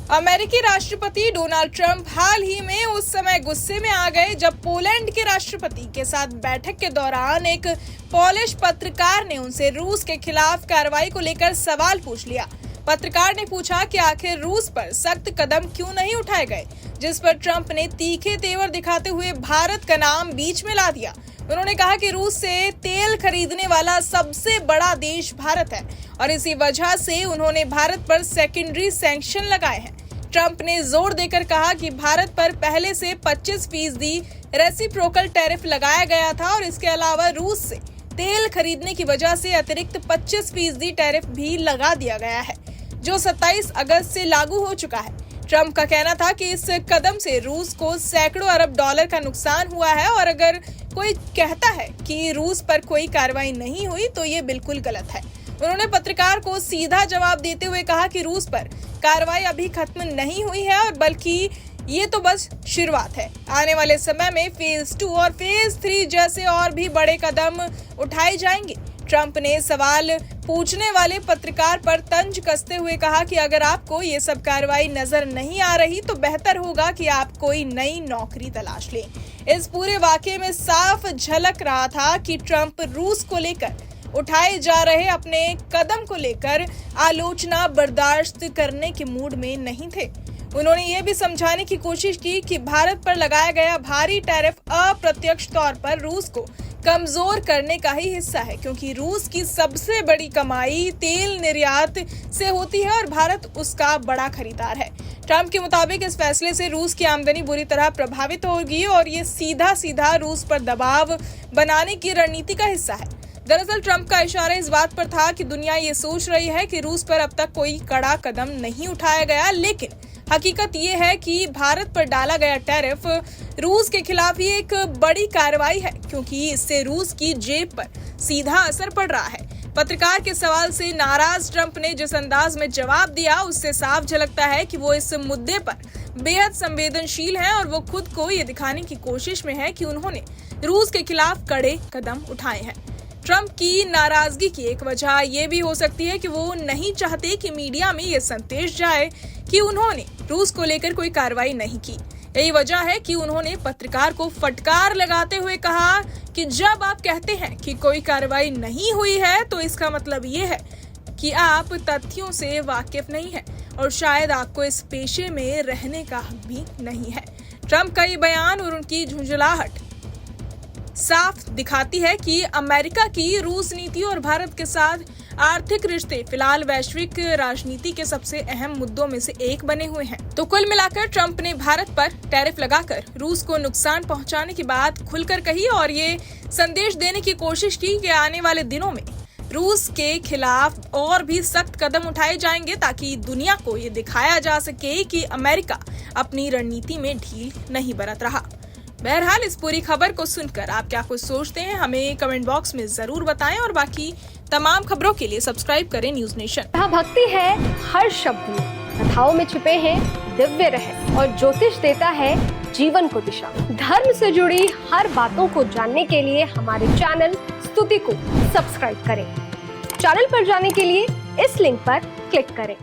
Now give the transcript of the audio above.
अमेरिकी राष्ट्रपति Donald Trump हाल ही में उस समय गुस्से में आ गए जब पोलैंड के राष्ट्रपति के साथ बैठक के दौरान एक पोलिश पत्रकार ने उनसे रूस के खिलाफ कार्रवाई को लेकर सवाल पूछ लिया। पत्रकार ने पूछा कि आखिर रूस पर सख्त कदम क्यों नहीं उठाए गए, जिस पर ट्रंप ने तीखे तेवर दिखाते हुए भारत का नाम बीच में ला दिया। उन्होंने कहा कि रूस से तेल खरीदने वाला सबसे बड़ा देश भारत है और इसी वजह से उन्होंने भारत पर सेकेंडरी सैंक्शन लगाए हैं। ट्रंप ने जोर देकर कहा कि भारत पर पहले से 25% रेसिप्रोकल टैरिफ लगाया गया था और इसके अलावा रूस से तेल खरीदने की वजह से अतिरिक्त 25% टैरिफ भी लगा दिया गया है, जो 27 अगस्त से लागू हो चुका है। ट्रंप का कहना था कि इस कदम से रूस को सैकड़ों अरब डॉलर का नुकसान हुआ है और अगर कोई कहता है कि रूस पर कोई कार्रवाई नहीं हुई तो ये बिल्कुल गलत है। उन्होंने पत्रकार को सीधा जवाब देते हुए कहा कि रूस पर कार्रवाई अभी खत्म नहीं हुई है और बल्कि ये तो बस शुरुआत है। आने वाले समय में फेज 2 और फेज 3 जैसे और भी बड़े कदम उठाए जाएंगे। ट्रंप ने सवाल पूछने वाले पत्रकार पर तंज कसते हुए कहा कि अगर आपको ये सब कार्रवाई नजर नहीं आ रही तो बेहतर होगा कि आप कोई नई नौकरी तलाश लें। इस पूरे वाकये में साफ झलक रहा था कि ट्रंप रूस को लेकर उठाए जा रहे अपने कदम को लेकर आलोचना बर्दाश्त करने के मूड में नहीं थे। उन्होंने ये भी समझाने की कोशिश की कि भारत पर लगाया गया भारी टैरिफ अप्रत्यक्ष तौर पर रूस को कमजोर करने का ही हिस्सा है, क्योंकि रूस की सबसे बड़ी कमाई तेल निर्यात से होती है और भारत उसका बड़ा खरीदार है। ट्रंप के मुताबिक इस फैसले से रूस की आमदनी बुरी तरह प्रभावित होगी और ये सीधा रूस पर दबाव बनाने की रणनीति का हिस्सा है। दरअसल ट्रंप का इशारा इस बात पर था कि दुनिया ये सोच रही है कि रूस पर अब तक कोई कड़ा कदम नहीं उठाया गया, लेकिन हकीकत ये है कि भारत पर डाला गया टैरिफ रूस के खिलाफ ही एक बड़ी कार्रवाई है, क्योंकि इससे रूस की जेब पर सीधा असर पड़ रहा है। पत्रकार के सवाल से नाराज ट्रंप ने जिस अंदाज में जवाब दिया उससे साफ झलकता है कि वो इस मुद्दे पर बेहद संवेदनशील हैं और वो खुद को ये दिखाने की कोशिश में है कि उन्होंने रूस के खिलाफ कड़े कदम उठाए हैं। ट्रंप की नाराजगी की एक वजह ये भी हो सकती है कि वो नहीं चाहते कि मीडिया में ये संदेश जाए कि उन्होंने रूस को लेकर कोई कार्रवाई नहीं की। यही वजह है कि उन्होंने पत्रकार को फटकार लगाते हुए कहा कि जब आप कहते हैं कि कोई कार्रवाई नहीं हुई है तो इसका मतलब ये है कि आप तथ्यों से वाकिफ नहीं हैं और शायद आपको इस पेशे में रहने का हक भी नहीं है। ट्रंप का ये बयान और उनकी झुंझलाहट साफ दिखाती है कि अमेरिका की रूस नीति और भारत के साथ आर्थिक रिश्ते फिलहाल वैश्विक राजनीति के सबसे अहम मुद्दों में से एक बने हुए हैं। तो कुल मिलाकर ट्रंप ने भारत पर टैरिफ लगाकर रूस को नुकसान पहुंचाने की बात खुलकर कही और ये संदेश देने की कोशिश की कि आने वाले दिनों में रूस के खिलाफ और भी सख्त कदम उठाए जाएंगे ताकि दुनिया को ये दिखाया जा सके कि अमेरिका अपनी रणनीति में ढील नहीं बरत रहा। बहरहाल इस पूरी खबर को सुनकर आप क्या कुछ सोचते हैं हमें कमेंट बॉक्स में जरूर बताएं और बाकी तमाम खबरों के लिए सब्सक्राइब करें न्यूज नेशन। यहाँ भक्ति है हर शब्द में, कथाओं में छुपे हैं दिव्य रहस्य और ज्योतिष देता है जीवन को दिशा। धर्म से जुड़ी हर बातों को जानने के लिए हमारे चैनल स्तुति को सब्सक्राइब करें। चैनल पर जाने के लिए इस लिंक पर क्लिक करें।